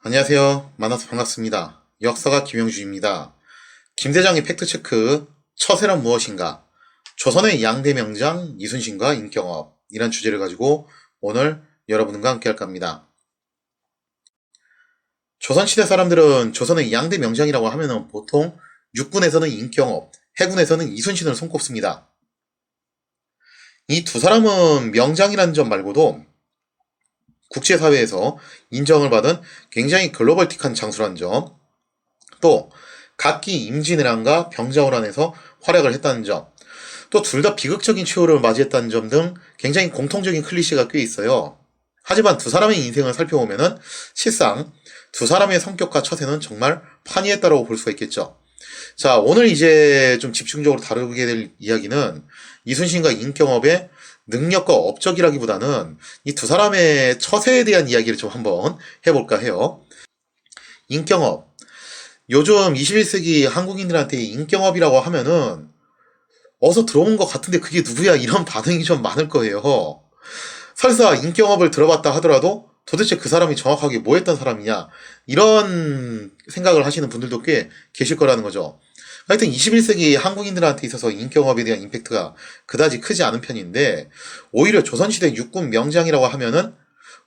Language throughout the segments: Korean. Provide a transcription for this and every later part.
안녕하세요. 만나서 반갑습니다. 역사가 김영주입니다. 김대장의 팩트체크, 처세란 무엇인가? 조선의 양대 명장 이순신과 임경업 이란 주제를 가지고 오늘 여러분과 함께 할까 합니다. 조선시대 사람들은 조선의 양대 명장이라고 하면 보통 육군에서는 임경업, 해군에서는 이순신을 손꼽습니다. 이 두 사람은 명장이라는 점 말고도 국제사회에서 인정을 받은 굉장히 글로벌틱한 장수라는 점, 또 각기 임진왜란과 병자호란에서 활약을 했다는 점, 또 둘 다 비극적인 최후를 맞이했다는 점 등 굉장히 공통적인 클리셰가 꽤 있어요. 하지만 두 사람의 인생을 살펴보면은 실상 두 사람의 성격과 처세는 정말 판이했다고 볼 수가 있겠죠. 자, 오늘 이제 좀 집중적으로 다루게 될 이야기는 이순신과 임경업의 능력과 업적이라기보다는 이 두 사람의 처세에 대한 이야기를 좀 한번 해볼까 해요. 임경업. 요즘 21세기 한국인들한테 임경업이라고 하면은 어서 들어온 것 같은데 그게 누구야? 이런 반응이 좀 많을 거예요. 설사 임경업을 들어봤다 하더라도 도대체 그 사람이 정확하게 뭐 했던 사람이냐? 이런 생각을 하시는 분들도 꽤 계실 거라는 거죠. 하여튼 21세기 한국인들한테 있어서 임경업에 대한 임팩트가 그다지 크지 않은 편인데, 오히려 조선시대 육군 명장이라고 하면은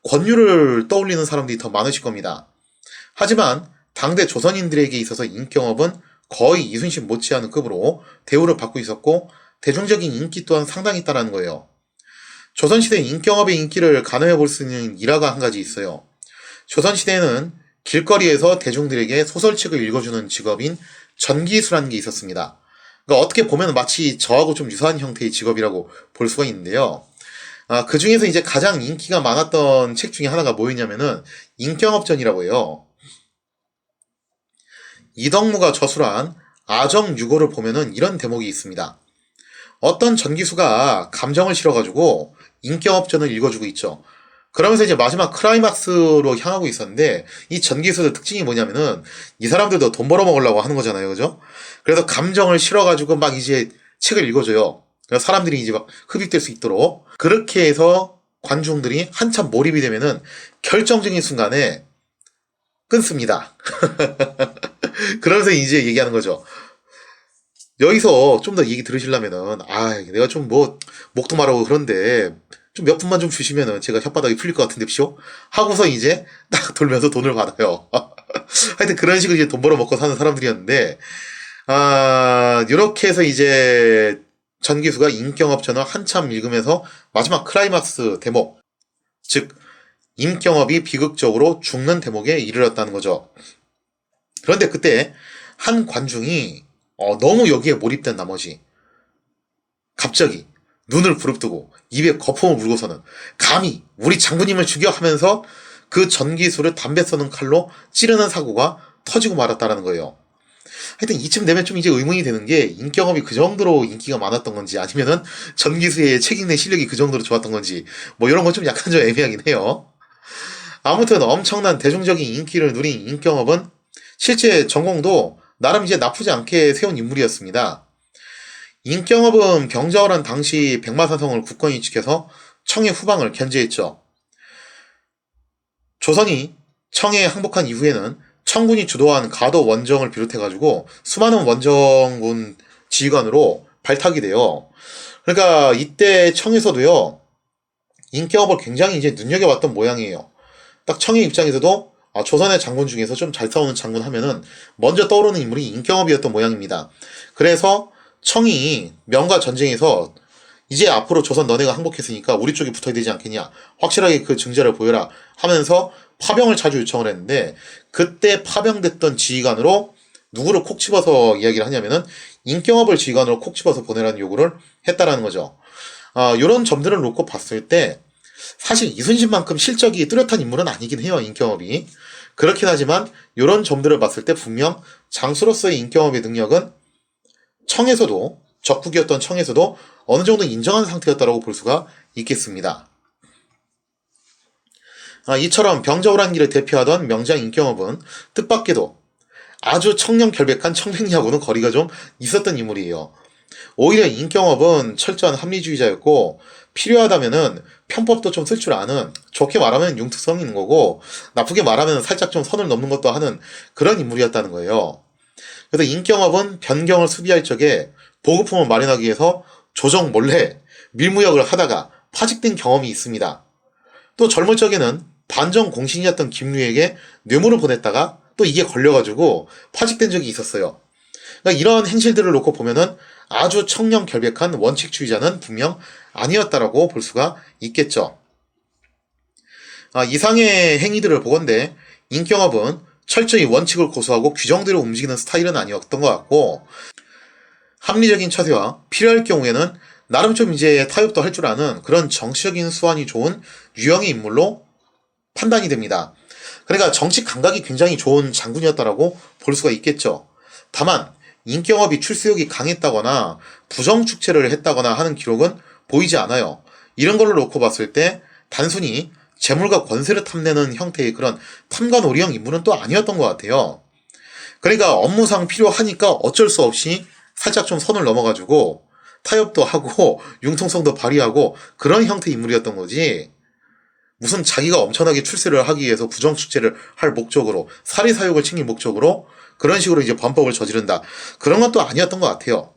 권유를 떠올리는 사람들이 더 많으실 겁니다. 하지만 당대 조선인들에게 있어서 임경업은 거의 이순신 못지않은 급으로 대우를 받고 있었고, 대중적인 인기 또한 상당히 있다는 거예요. 조선시대 임경업의 인기를 가늠해 볼 수 있는 일화가 한 가지 있어요. 조선시대에는 길거리에서 대중들에게 소설책을 읽어주는 직업인 전기수라는 게 있었습니다. 그러니까 어떻게 보면 마치 저하고 좀 유사한 형태의 직업이라고 볼 수가 있는데요. 그 중에서 이제 가장 인기가 많았던 책 중에 하나가 뭐였냐면은 임경업전이라고 해요. 이덕무가 저술한 아정유고를 보면은 이런 대목이 있습니다. 어떤 전기수가 감정을 실어가지고 임경업전을 읽어주고 있죠. 그러면서 이제 마지막 클라이막스로 향하고 있었는데, 이 전기수의 특징이 뭐냐면은 이 사람들도 돈 벌어먹으려고 하는 거잖아요, 그죠? 그래서 감정을 실어가지고 막 이제 책을 읽어줘요. 그래서 사람들이 이제 막 흡입될 수 있도록. 그렇게 해서 관중들이 한참 몰입이 되면은 결정적인 순간에 끊습니다. 그러면서 이제 얘기하는 거죠. 여기서 좀 더 얘기 들으시려면은, 내가 좀 뭐 목도 마르고 그런데 좀 몇 분만 좀 주시면은 제가 혓바닥이 풀릴 것 같은데, 쇼? 하고서 이제 딱 돌면서 돈을 받아요. 하여튼 그런 식으로 이제 돈 벌어 먹고 사는 사람들이었는데, 이렇게 해서 이제 전기수가 임경업전을 한참 읽으면서 마지막 클라이막스 대목, 즉 임경업이 비극적으로 죽는 대목에 이르렀다는 거죠. 그런데 그때 한 관중이 너무 여기에 몰입된 나머지 갑자기 눈을 부릅뜨고 입에 거품을 물고서는 감히 우리 장군님을 죽여 하면서 그 전기수를 담배 써는 칼로 찌르는 사고가 터지고 말았다라는 거예요. 하여튼 이쯤 되면 좀 이제 의문이 되는 게, 임경업이 그 정도로 인기가 많았던 건지 아니면은 전기수의 책임내 실력이 그 정도로 좋았던 건지, 뭐 이런 건 좀 약간 좀 애매하긴 해요. 아무튼 엄청난 대중적인 인기를 누린 임경업은 실제 전공도 나름 이제 나쁘지 않게 세운 인물이었습니다. 임경업은 병자호란 당시 백마산성을 굳건히 지켜서 청해 후방을 견제했죠. 조선이 청해에 항복한 이후에는 청군이 주도한 가도 원정을 비롯해가지고 수많은 원정군 지휘관으로 발탁이 돼요. 그러니까 이때 청에서도요, 임경업을 굉장히 이제 눈여겨봤던 모양이에요. 딱 청해 입장에서도 조선의 장군 중에서 좀 잘 싸우는 장군 하면은 먼저 떠오르는 인물이 임경업이었던 모양입니다. 그래서 청이 명과 전쟁에서 이제 앞으로 조선 너네가 항복했으니까 우리 쪽에 붙어야 되지 않겠냐, 확실하게 그 증자를 보여라 하면서 파병을 자주 요청을 했는데, 그때 파병됐던 지휘관으로 누구를 콕 집어서 이야기를 하냐면은 임경업을 지휘관으로 콕 집어서 보내라는 요구를 했다라는 거죠. 이런 점들을 놓고 봤을 때 사실 이순신만큼 실적이 뚜렷한 인물은 아니긴 해요, 임경업이. 그렇긴 하지만 이런 점들을 봤을 때 분명 장수로서의 임경업의 능력은 청에서도, 적국이었던 청에서도 어느 정도 인정한 상태였다고 볼 수가 있겠습니다. 이처럼 병자호란기를 대표하던 명장 임경업은 뜻밖에도 아주 청렴결백한 청백리하고는 거리가 좀 있었던 인물이에요. 오히려 인경업은 철저한 합리주의자였고 필요하다면은 편법도 좀 쓸 줄 아는, 좋게 말하면 융특성 있는 거고 나쁘게 말하면 살짝 좀 선을 넘는 것도 하는 그런 인물이었다는 거예요. 그래서 인경업은 변경을 수비할 적에 보급품을 마련하기 위해서 조정 몰래 밀무역을 하다가 파직된 경험이 있습니다. 또 젊을 적에는 반정 공신이었던 김류에게 뇌물을 보냈다가 또 이게 걸려가지고 파직된 적이 있었어요. 그러니까 이런 행실들을 놓고 보면은 아주 청렴결백한 원칙주의자는 분명 아니었다라고 볼 수가 있겠죠. 이상의 행위들을 보건대 인경업은 철저히 원칙을 고수하고 규정대로 움직이는 스타일은 아니었던 것 같고, 합리적인 처세와 필요할 경우에는 나름 좀 이제 타협도 할 줄 아는 그런 정치적인 수완이 좋은 유형의 인물로 판단이 됩니다. 그러니까 정치 감각이 굉장히 좋은 장군이었다라고 볼 수가 있겠죠. 다만 인경업이 출세욕이 강했다거나 부정축제를 했다거나 하는 기록은 보이지 않아요. 이런 걸로 놓고 봤을 때 단순히 재물과 권세를 탐내는 형태의 그런 탐관오리형 인물은 또 아니었던 것 같아요. 그러니까 업무상 필요하니까 어쩔 수 없이 살짝 좀 선을 넘어가지고 타협도 하고 융통성도 발휘하고 그런 형태의 인물이었던 거지, 무슨 자기가 엄청나게 출세를 하기 위해서 부정축제를 할 목적으로 사리사욕을 챙길 목적으로 그런 식으로 이제 범법을 저지른다, 그런 건 또 아니었던 것 같아요.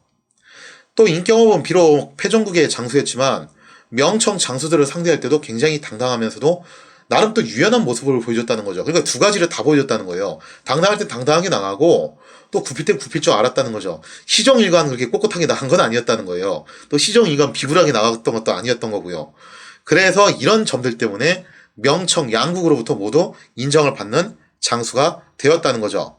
또 인경업은 비록 패전국의 장수였지만 명청 장수들을 상대할 때도 굉장히 당당하면서도 나름 또 유연한 모습을 보여줬다는 거죠. 그러니까 두 가지를 다 보여줬다는 거예요. 당당할 때 당당하게 나가고 또 굽힐 때 굽힐 줄 알았다는 거죠. 시정일관 그렇게 꼿꼿하게 나간 건 아니었다는 거예요. 또 시정일관 비굴하게 나갔던 것도 아니었던 거고요. 그래서 이런 점들 때문에 명청 양국으로부터 모두 인정을 받는 장수가 되었다는 거죠.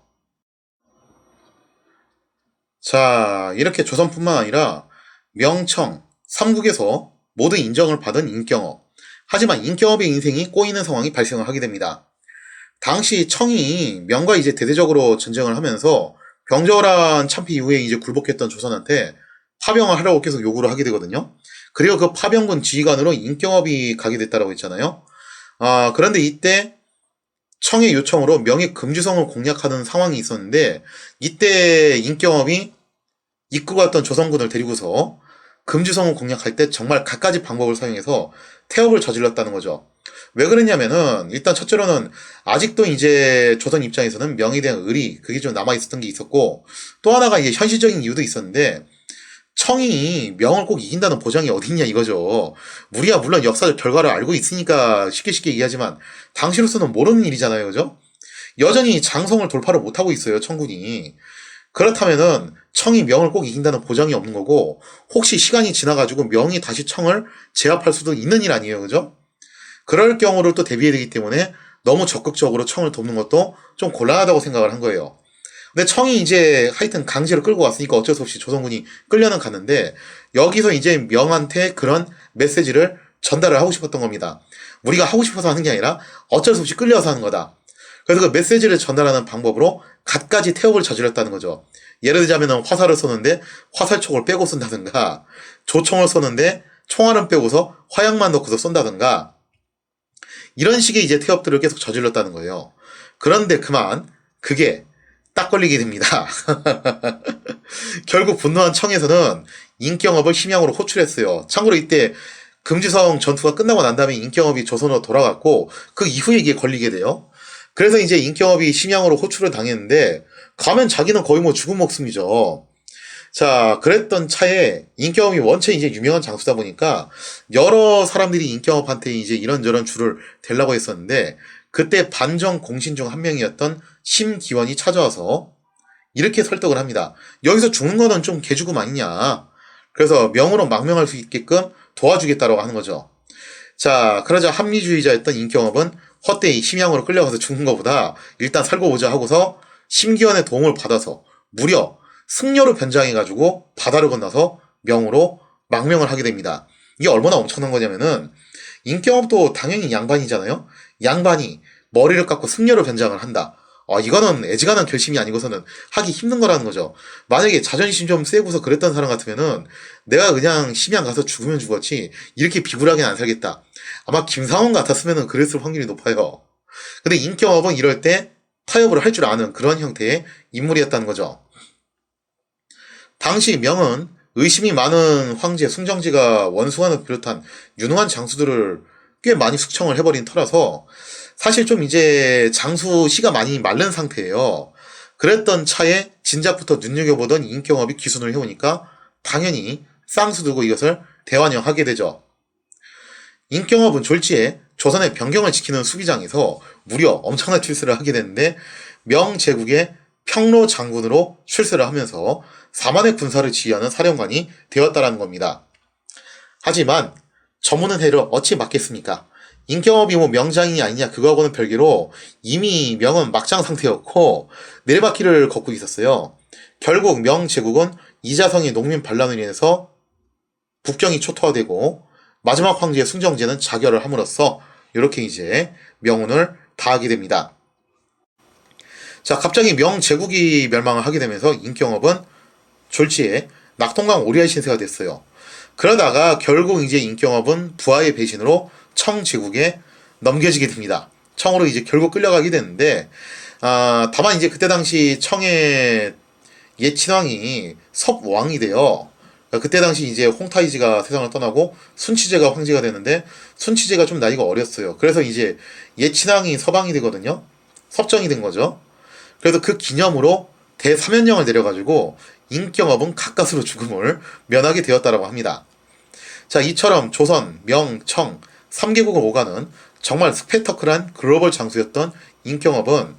자, 이렇게 조선뿐만 아니라 명청, 삼국에서 모두 인정을 받은 인경업. 하지만 인경업의 인생이 꼬이는 상황이 발생을 하게 됩니다. 당시 청이 명과 이제 대대적으로 전쟁을 하면서 병저란 참패 이후에 이제 굴복했던 조선한테 파병을 하라고 계속 요구를 하게 되거든요. 그리고 그 파병군 지휘관으로 인경업이 가게 됐다라고 했잖아요. 그런데 이때 청의 요청으로 명의 금주성을 공략하는 상황이 있었는데, 이때 인경업이 이끌고 왔던 조선군을 데리고서 금주성을 공략할 때 정말 갖가지 방법을 사용해서 태업을 저질렀다는 거죠. 왜 그랬냐면은 일단 첫째로는 아직도 이제 조선 입장에서는 명에 대한 의리, 그게 좀 남아 있었던 게 있었고, 또 하나가 이제 현실적인 이유도 있었는데, 청이 명을 꼭 이긴다는 보장이 어딨냐 이거죠. 우리야 물론 역사적 결과를 알고 있으니까 쉽게 쉽게 얘기하지만 당시로서는 모르는 일이잖아요, 그죠? 여전히 장성을 돌파를 못하고 있어요, 청군이. 그렇다면은 청이 명을 꼭 이긴다는 보장이 없는 거고, 혹시 시간이 지나가지고 명이 다시 청을 제압할 수도 있는 일 아니에요, 그죠? 그럴 경우를 또 대비해야 되기 때문에 너무 적극적으로 청을 돕는 것도 좀 곤란하다고 생각을 한 거예요. 근데 청이 이제 하여튼 강제로 끌고 왔으니까 어쩔 수 없이 조선군이 끌려는 갔는데, 여기서 이제 명한테 그런 메시지를 전달을 하고 싶었던 겁니다. 우리가 하고 싶어서 하는 게 아니라 어쩔 수 없이 끌려서 하는 거다. 그래서 그 메시지를 전달하는 방법으로 갖가지 태업을 저질렀다는 거죠. 예를 들자면 화살을 쏘는데 화살촉을 빼고 쏜다든가, 조총을 쏘는데 총알은 빼고서 화약만 넣고서 쏜다든가, 이런 식의 이제 태업들을 계속 저질렀다는 거예요. 그런데 그만 그게 딱 걸리게 됩니다. 결국 분노한 청에서는 인경업을 심양으로 호출했어요. 참고로 이때 금지성 전투가 끝나고 난 다음에 인경업이 조선으로 돌아갔고 그 이후에 이게 걸리게 돼요. 그래서 이제 인경업이 심양으로 호출을 당했는데 가면 자기는 거의 뭐 죽은 목숨이죠. 자, 그랬던 차에 인경업이 원체 이제 유명한 장수다 보니까 여러 사람들이 인경업한테 이제 이런저런 줄을 대려고 했었는데, 그때 반정 공신 중 한 명이었던 심기원이 찾아와서 이렇게 설득을 합니다. 여기서 죽는 거는 좀 개죽음 아니냐. 그래서 명으로 망명할 수 있게끔 도와주겠다라고 하는 거죠. 자, 그러자 합리주의자였던 인경업은 헛되이 심양으로 끌려가서 죽는 것보다 일단 살고 보자 하고서 심기원의 도움을 받아서 무려 승려로 변장해가지고 바다를 건너서 명으로 망명을 하게 됩니다. 이게 얼마나 엄청난 거냐면은 인경업도 당연히 양반이잖아요. 양반이 머리를 깎고 승려로 변장을 한다. 이거는 애지간한 결심이 아니고서는 하기 힘든 거라는 거죠. 만약에 자존심 좀 세고서 그랬던 사람 같으면은 내가 그냥 심양 가서 죽으면 죽었지 이렇게 비굴하게는 안 살겠다. 아마 김상원 같았으면은 그랬을 확률이 높아요. 근데 인경업은 이럴 때 타협을 할 줄 아는 그런 형태의 인물이었다는 거죠. 당시 명은 의심이 많은 황제 숭정제가 원숭아를 비롯한 유능한 장수들을 꽤 많이 숙청을 해버린 터라서 사실 좀 이제 장수 씨가 많이 마른 상태예요. 그랬던 차에 진작부터 눈여겨보던 인경업이 기순을 해오니까 당연히 쌍수 두고 이것을 대환영하게 되죠. 인경업은 졸지에 조선의 변경을 지키는 수비장에서 무려 엄청난 출세를 하게 되는데 명제국의 평로 장군으로 출세를 하면서 4만의 군사를 지휘하는 사령관이 되었다라는 겁니다. 하지만 저무는 해를 어찌 막겠습니까? 인경업이 뭐 명장인이 아니냐 그거하고는 별개로 이미 명은 막장 상태였고 내리바퀴를 걷고 있었어요. 결국 명제국은 이자성의 농민 반란으로 인해서 국경이 초토화되고 마지막 황제의 숭정제는 자결을 함으로써 이렇게 이제 명운을 다하게 됩니다. 자, 갑자기 명제국이 멸망을 하게 되면서 인경업은 졸지에 낙동강 오리알 신세가 됐어요. 그러다가 결국 이제 인경업은 부하의 배신으로 청제국에 넘겨지게 됩니다. 청으로 이제 결국 끌려가게 되는데, 다만 이제 그때 당시 청의 옛 친왕이 섭왕이 돼요. 그때 당시 이제 홍타이지가 세상을 떠나고 순치제가 황제가 되는데 순치제가 좀 나이가 어렸어요. 그래서 이제 옛 친왕이 서방이 되거든요. 섭정이 된 거죠. 그래서 그 기념으로 대사면령을 내려가지고 인경업은 가까스로 죽음을 면하게 되었다라고 합니다. 자, 이처럼 조선, 명, 청 3개국을 오가는 정말 스펙터클한 글로벌 장수였던 인경업은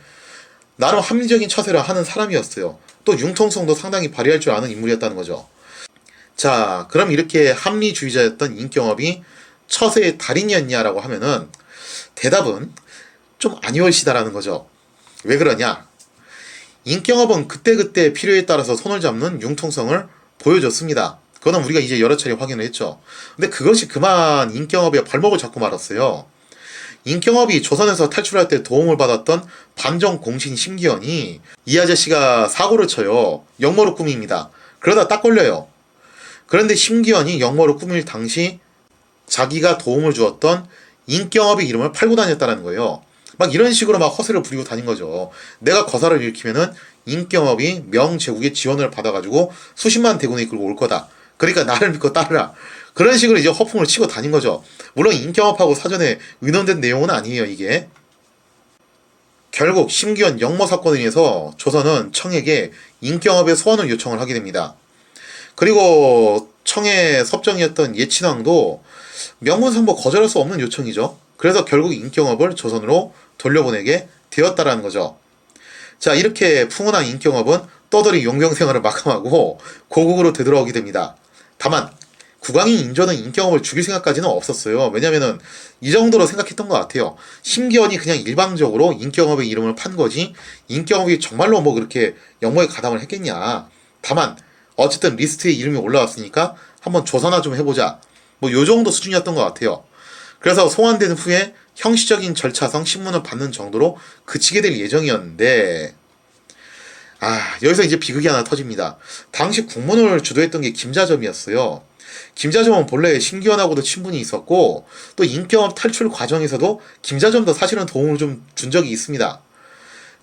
나름 합리적인 처세를 하는 사람이었어요. 또 융통성도 상당히 발휘할 줄 아는 인물이었다는 거죠. 자, 그럼 이렇게 합리주의자였던 인경업이 처세의 달인이었냐라고 하면은 대답은 좀 아니올시다라는 거죠. 왜 그러냐? 인경업은 그때그때 필요에 따라서 손을 잡는 융통성을 보여줬습니다. 그거는 우리가 이제 여러 차례 확인을 했죠. 근데 그것이 그만 인경업의 발목을 잡고 말았어요. 인경업이 조선에서 탈출할 때 도움을 받았던 반정 공신 심기현이 이 아저씨가 사고를 쳐요. 역모로 꾸밉니다. 그러다 딱 걸려요. 그런데 심기현이 역모로 꾸밀 당시 자기가 도움을 주었던 인경업의 이름을 팔고 다녔다는 거예요. 막 이런 식으로 막 허세를 부리고 다닌 거죠. 내가 거사를 일으키면은 인경업이 명제국의 지원을 받아가지고 수십만 대군을 이끌고 올 거다. 그러니까 나를 믿고 따르라. 그런 식으로 이제 허풍을 치고 다닌 거죠. 물론 인경업하고 사전에 의논된 내용은 아니에요, 이게. 결국 심기현 역모 사건에 의해서 조선은 청에게 인경업의 소환을 요청을 하게 됩니다. 그리고 청의 섭정이었던 예친왕도 명분상보 거절할 수 없는 요청이죠. 그래서 결국 인경업을 조선으로 돌려보내게 되었다라는 거죠. 자, 이렇게 풍운한 인경업은 떠돌이 용병생활을 마감하고 고국으로 되돌아오게 됩니다. 다만 국왕이 인조는 인경업을 죽일 생각까지는 없었어요. 왜냐면은 이 정도로 생각했던 것 같아요. 심기현이 그냥 일방적으로 인경업의 이름을 판 거지 인경업이 정말로 뭐 그렇게 역모에 가담을 했겠냐. 다만 어쨌든 리스트에 이름이 올라왔으니까 한번 조사나 좀 해보자. 뭐 요 정도 수준이었던 것 같아요. 그래서 소환된 후에 형식적인 절차상 신문을 받는 정도로 그치게 될 예정이었는데 여기서 이제 비극이 하나 터집니다. 당시 국문을 주도했던 게 김자점이었어요. 김자점은 본래 심기현하고도 친분이 있었고 또 인경업 탈출 과정에서도 김자점도 사실은 도움을 좀 준 적이 있습니다.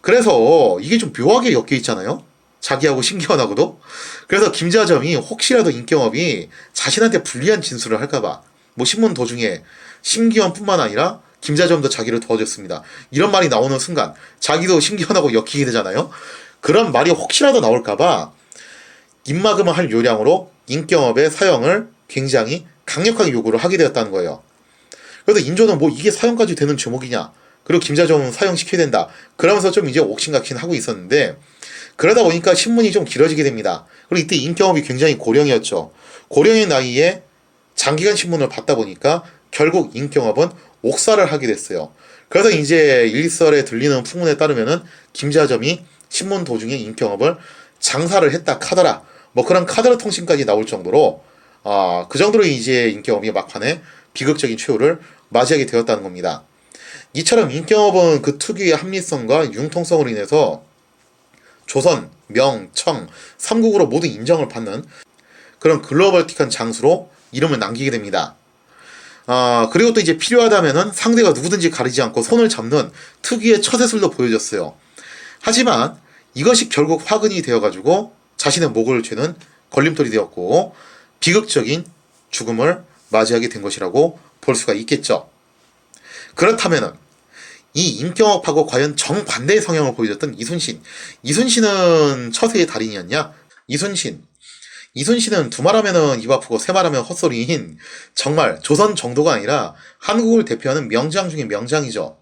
그래서 이게 좀 묘하게 엮여 있잖아요. 자기하고 심기현하고도. 그래서 김자점이 혹시라도 인경업이 자신한테 불리한 진술을 할까봐 뭐 신문 도중에 심기현뿐만 아니라 김자점도 자기를 도와줬습니다. 이런 말이 나오는 순간 자기도 심기현하고 엮이게 되잖아요. 그런 말이 혹시라도 나올까봐 입막음을 할 요량으로 인경업의 사형을 굉장히 강력하게 요구를 하게 되었다는 거예요. 그래서 인조는 뭐 이게 사형까지 되는 죄목이냐, 그리고 김자점은 사형시켜야 된다, 그러면서 좀 이제 옥신각신 하고 있었는데 그러다 보니까 신문이 좀 길어지게 됩니다. 그리고 이때 인경업이 굉장히 고령이었죠. 고령의 나이에 장기간 신문을 받다 보니까 결국 인경업은 옥사를 하게 됐어요. 그래서 이제 일설에 들리는 풍문에 따르면은 김자점이 신문 도중에 인경업을 장사를 했다 카더라, 뭐 그런 카더라 통신까지 나올 정도로 그 정도로 이제 인경업이 막판에 비극적인 최후를 맞이하게 되었다는 겁니다. 이처럼 인경업은 그 특유의 합리성과 융통성으로 인해서 조선, 명, 청 3국으로 모두 인정을 받는 그런 글로벌틱한 장수로 이름을 남기게 됩니다. 그리고 또 이제 필요하다면은 상대가 누구든지 가리지 않고 손을 잡는 특유의 처세술도 보여줬어요. 하지만 이것이 결국 화근이 되어가지고 자신의 목을 죄는 걸림돌이 되었고 비극적인 죽음을 맞이하게 된 것이라고 볼 수가 있겠죠. 그렇다면은 이 임경업하고 과연 정반대의 성향을 보여줬던 이순신. 이순신은 처세의 달인이었냐? 이순신은 두 말하면은 입 아프고 세 말하면 헛소리인 정말 조선 정도가 아니라 한국을 대표하는 명장 중의 명장이죠.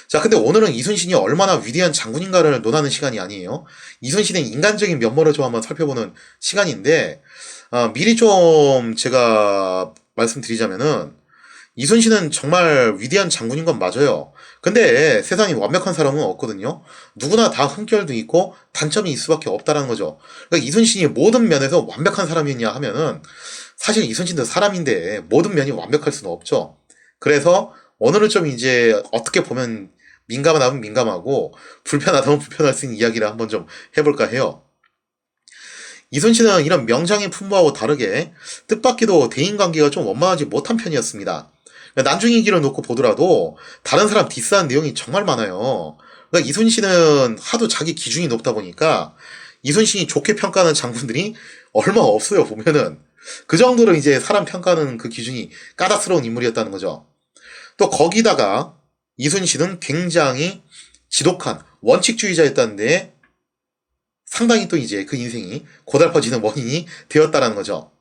자, 근데 오늘은 이순신이 얼마나 위대한 장군인가를 논하는 시간이 아니에요. 이순신의 인간적인 면모를 좀 한번 살펴보는 시간인데, 미리 좀 제가 말씀드리자면은, 이순신은 정말 위대한 장군인 건 맞아요. 근데 세상에 완벽한 사람은 없거든요. 누구나 다 흠결도 있고 단점이 있을 수밖에 없다는 거죠. 그러니까 이순신이 모든 면에서 완벽한 사람이냐 하면은 사실 이순신도 사람인데 모든 면이 완벽할 수는 없죠. 그래서 오늘은 좀 이제 어떻게 보면 민감하다면 민감하고 불편하다면 불편할 수 있는 이야기를 한번 좀 해볼까 해요. 이순신은 이런 명장의 풍부하고 다르게 뜻밖에도 대인관계가 좀 원만하지 못한 편이었습니다. 난중의 길을 놓고 보더라도 다른 사람 디스하는 내용이 정말 많아요. 그러니까 이순신은 하도 자기 기준이 높다 보니까 이순신이 좋게 평가하는 장군들이 얼마 없어요, 보면은. 그 정도로 이제 사람 평가하는 그 기준이 까다스러운 인물이었다는 거죠. 또 거기다가 이순신은 굉장히 지독한 원칙주의자였다는데 상당히 또 이제 그 인생이 고달퍼지는 원인이 되었다는 거죠.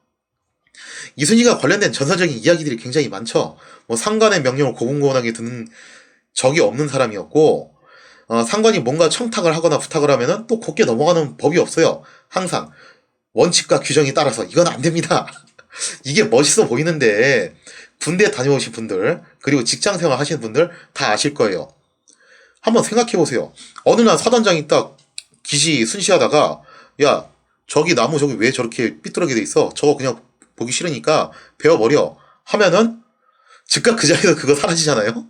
이순신과 관련된 전설적인 이야기들이 굉장히 많죠. 뭐 상관의 명령을 고분고분하게 듣는 적이 없는 사람이었고, 상관이 뭔가 청탁을 하거나 부탁을 하면은 또 곱게 넘어가는 법이 없어요. 항상 원칙과 규정에 따라서 이건 안 됩니다. 이게 멋있어 보이는데 군대 다녀오신 분들 그리고 직장생활 하시는 분들 다 아실 거예요. 한번 생각해보세요. 어느 날 사단장이 딱 기시 순시하다가 야 저기 나무 저기 왜 저렇게 삐뚤어게 돼 있어? 저거 그냥 보기 싫으니까 베어버려 하면은 즉각 그 자리에서 그거 사라지잖아요.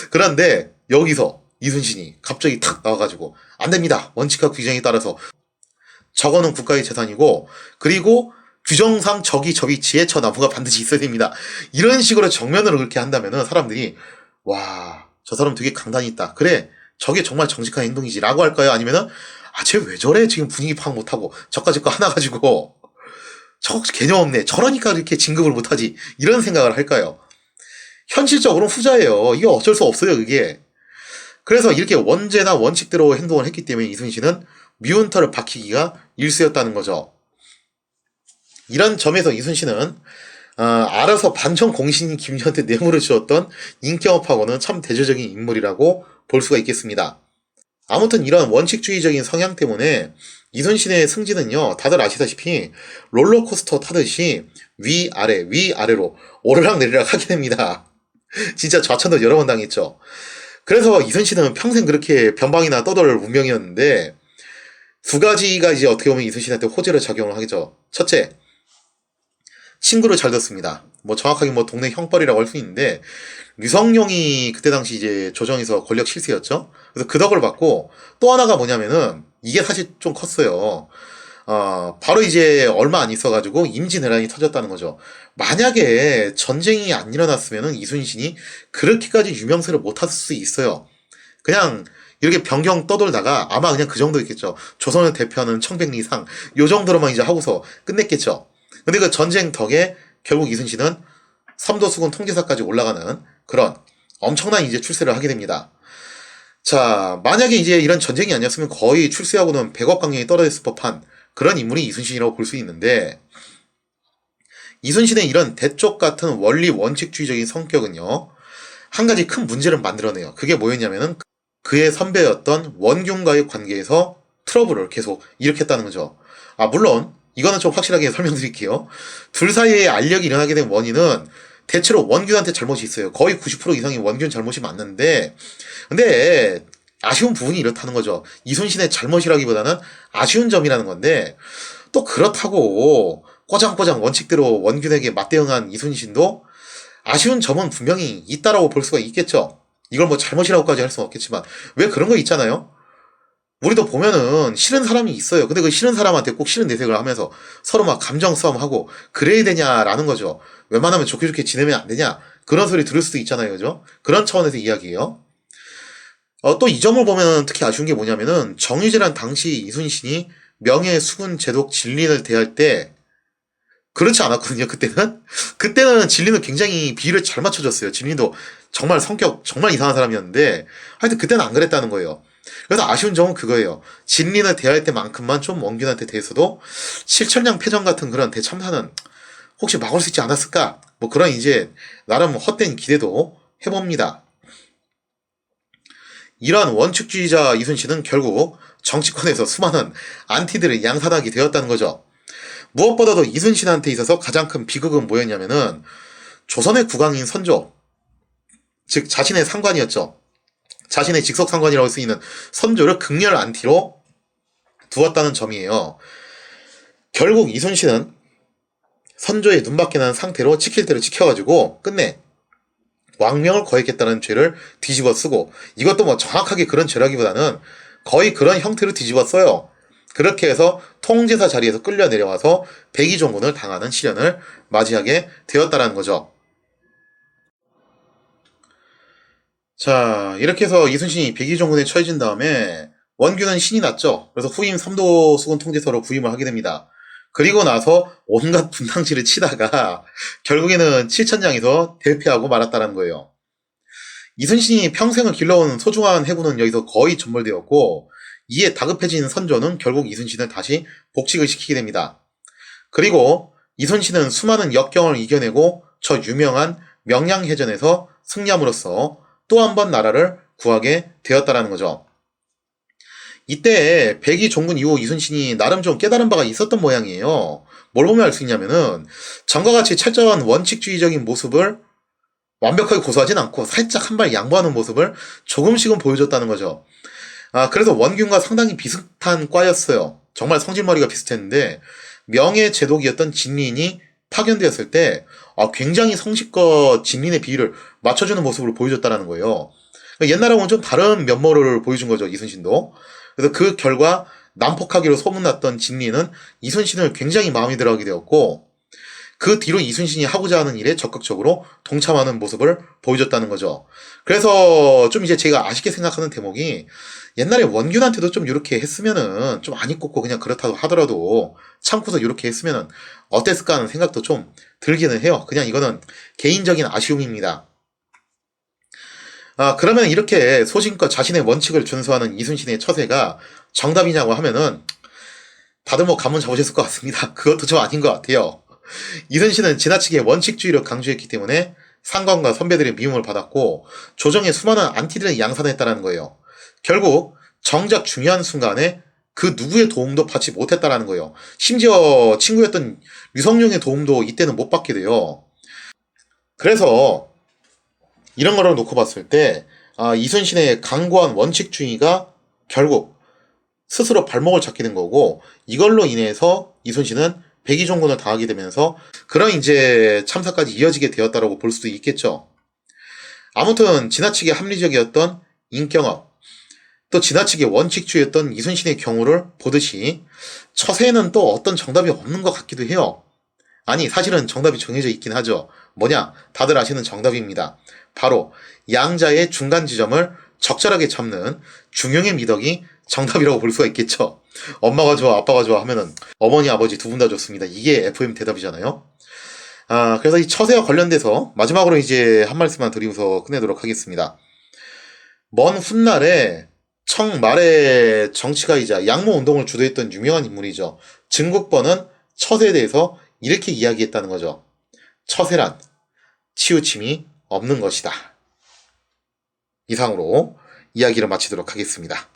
그런데 여기서 이순신이 갑자기 탁 나와가지고 안 됩니다. 원칙과 규정에 따라서 저거는 국가의 재산이고 그리고 규정상 저기 저 위치에 저 나무가 반드시 있어야 됩니다. 이런 식으로 정면으로 그렇게 한다면은 사람들이 와 저 사람 되게 강단이 있다. 그래 저게 정말 정직한 행동이지 라고 할까요? 아니면은 쟤 왜 저래? 지금 분위기 파악 못하고 저까지 거 하나 가지고 저거 개념 없네. 저러니까 이렇게 진급을 못하지. 이런 생각을 할까요? 현실적으로는 후자예요. 이게 어쩔 수 없어요, 그게. 그래서 이렇게 원죄나 원칙대로 행동을 했기 때문에 이순신은 미운 털을 박히기가 일쑤였다는 거죠. 이런 점에서 이순신은 알아서 반정 공신인 김유한테 뇌물을 주었던 인격업하고는 참 대조적인 인물이라고 볼 수가 있겠습니다. 아무튼 이런 원칙주의적인 성향 때문에 이순신의 승진은요, 다들 아시다시피 롤러코스터 타듯이 위아래로 오르락내리락 하게 됩니다. 진짜 좌천도 여러 번 당했죠. 그래서 이순신은 평생 그렇게 변방이나 떠돌 운명이었는데 두 가지가 이제 어떻게 보면 이순신한테 호재로 작용을 하겠죠. 첫째, 친구를 잘 뒀습니다. 뭐 정확하게 뭐 동네 형벌이라고 할 수 있는데 류성룡이 그때 당시 이제 조정에서 권력 실세였죠. 그래서 그 덕을 받고 또 하나가 뭐냐면은 이게 사실 좀 컸어요. 바로 이제 얼마 안 있어가지고 임진왜란이 터졌다는 거죠. 만약에 전쟁이 안 일어났으면은 이순신이 그렇게까지 유명세를 못 탔을 수 있어요. 그냥 이렇게 변경 떠돌다가 아마 그냥 그 정도 있겠죠. 조선을 대표하는 청백리상 요 정도로만 이제 하고서 끝냈겠죠. 근데 그 전쟁 덕에 결국 이순신은 삼도수군 통제사까지 올라가는 그런 엄청난 이제 출세를 하게 됩니다. 자, 만약에 이제 이런 전쟁이 아니었으면 거의 출세하고는 백업강령이 떨어졌을 법한 그런 인물이 이순신이라고 볼 수 있는데 이순신의 이런 대쪽 같은 원리 원칙주의적인 성격은요, 한 가지 큰 문제를 만들어내요. 그게 뭐였냐면은 그의 선배였던 원균과의 관계에서 트러블을 계속 일으켰다는 거죠. 물론 이거는 좀 확실하게 설명드릴게요. 둘 사이에 알력이 일어나게 된 원인은 대체로 원균한테 잘못이 있어요. 거의 90% 이상이 원균 잘못이 맞는데 근데 아쉬운 부분이 이렇다는 거죠. 이순신의 잘못이라기보다는 아쉬운 점이라는 건데 또 그렇다고 꼬장꼬장 원칙대로 원균에게 맞대응한 이순신도 아쉬운 점은 분명히 있다라고 볼 수가 있겠죠. 이걸 뭐 잘못이라고까지 할 수는 없겠지만 왜 그런 거 있잖아요. 우리도 보면은 싫은 사람이 있어요. 근데 그 싫은 사람한테 꼭 싫은 내색을 하면서 서로 막 감정 싸움하고 그래야 되냐라는 거죠. 웬만하면 좋게 좋게 지내면 안 되냐 그런 소리 들을 수도 있잖아요, 그죠? 그런 차원에서 이야기예요. 또 이 점을 보면 특히 아쉬운 게 뭐냐면은 정유재란 당시 이순신이 명예, 수군, 제독, 진린을 대할 때 그렇지 않았거든요. 그때는 진린은 굉장히 비율을 잘 맞춰줬어요. 진린도 정말 성격 정말 이상한 사람이었는데 하여튼 그때는 안 그랬다는 거예요. 그래서 아쉬운 점은 그거예요. 진린을 대할 때만큼만 좀 원균한테 대해서도 실천량 패전 같은 그런 대참사는 혹시 막을 수 있지 않았을까? 뭐 그런 이제 나름 헛된 기대도 해봅니다. 이러한 원칙주의자 이순신은 결국 정치권에서 수많은 안티들을 양산하게 되었다는 거죠. 무엇보다도 이순신한테 있어서 가장 큰 비극은 뭐였냐면은 조선의 국왕인 선조, 즉 자신의 상관이었죠. 자신의 직속 상관이라고 할 수 있는 선조를 극렬 안티로 두었다는 점이에요. 결국 이순신은 선조의 눈밖에 난 상태로 지킬 대로 지켜가지고 끝내 왕명을 거역했다는 죄를 뒤집어 쓰고, 이것도 뭐 정확하게 그런 죄라기보다는 거의 그런 형태로 뒤집어 써요. 그렇게 해서 통제사 자리에서 끌려 내려와서 백의종군을 당하는 시련을 맞이하게 되었다는 거죠. 자, 이렇게 해서 이순신이 백의종군에 처해진 다음에 원균은 신이 났죠. 그래서 후임 삼도수군 통제사로 부임을 하게 됩니다. 그리고 나서 온갖 분탕질을 치다가 결국에는 칠천량에서 대패하고 말았다는 거예요. 이순신이 평생을 길러온 소중한 해군은 여기서 거의 전몰되었고, 이에 다급해진 선조는 결국 이순신을 다시 복직을 시키게 됩니다. 그리고 이순신은 수많은 역경을 이겨내고 저 유명한 명량해전에서 승리함으로써 또 한 번 나라를 구하게 되었다는 거죠. 이때 백의종군 이후 이순신이 나름 좀 깨달은 바가 있었던 모양이에요. 뭘 보면 알 수 있냐면은 전과 같이 철저한 원칙주의적인 모습을 완벽하게 고수하진 않고 살짝 한 발 양보하는 모습을 조금씩은 보여줬다는 거죠. 그래서 원균과 상당히 비슷한 과였어요. 정말 성질머리가 비슷했는데 명예 제독이었던 진린이 파견되었을 때 굉장히 성실과 진린의 비율을 맞춰주는 모습을 보여줬다는 거예요. 옛날하고는 좀 다른 면모를 보여준 거죠, 이순신도. 그래서 그 결과 난폭하기로 소문났던 진린은 이순신을 굉장히 마음에 들어하게 되었고, 그 뒤로 이순신이 하고자 하는 일에 적극적으로 동참하는 모습을 보여줬다는 거죠. 그래서 좀 이제 제가 아쉽게 생각하는 대목이, 옛날에 원균한테도 좀 이렇게 했으면은 좀 안 입고 그냥 그렇다고 하더라도 참고서 이렇게 했으면은 어땠을까 하는 생각도 좀 들기는 해요. 그냥 이거는 개인적인 아쉬움입니다. 그러면 이렇게 소신껏 자신의 원칙을 준수하는 이순신의 처세가 정답이냐고 하면은 다들 뭐 감은 잡으셨을 것 같습니다. 그것도 좀 아닌 것 같아요. 이순신은 지나치게 원칙주의를 강조했기 때문에 상관과 선배들의 미움을 받았고, 조정의 수많은 안티들을 양산했다는 거예요. 결국 정작 중요한 순간에 그 누구의 도움도 받지 못했다는 거예요. 심지어 친구였던 유성룡의 도움도 이때는 못 받게 돼요. 그래서 이런 거를 놓고 봤을 때 이순신의 강고한 원칙주의가 결국 스스로 발목을 잡게 된 거고, 이걸로 인해서 이순신은 백의종군을 당하게 되면서 그런 이제 참사까지 이어지게 되었다라고 볼 수도 있겠죠. 아무튼 지나치게 합리적이었던 인경업, 또 지나치게 원칙주의였던 이순신의 경우를 보듯이 처세에는 또 어떤 정답이 없는 것 같기도 해요. 아니, 사실은 정답이 정해져 있긴 하죠. 뭐냐? 다들 아시는 정답입니다. 바로 양자의 중간 지점을 적절하게 잡는 중용의 미덕이 정답이라고 볼 수가 있겠죠. 엄마가 좋아, 아빠가 좋아 하면은 어머니, 아버지 두 분 다 좋습니다. 이게 FM 대답이잖아요. 그래서 이 처세와 관련돼서 마지막으로 이제 한 말씀만 드리면서 끝내도록 하겠습니다. 먼 훗날에 청말의 정치가이자 양모운동을 주도했던 유명한 인물이죠. 증국번은 처세에 대해서 이렇게 이야기했다는 거죠. 처세란 치우침이 없는 것이다. 이상으로 이야기를 마치도록 하겠습니다.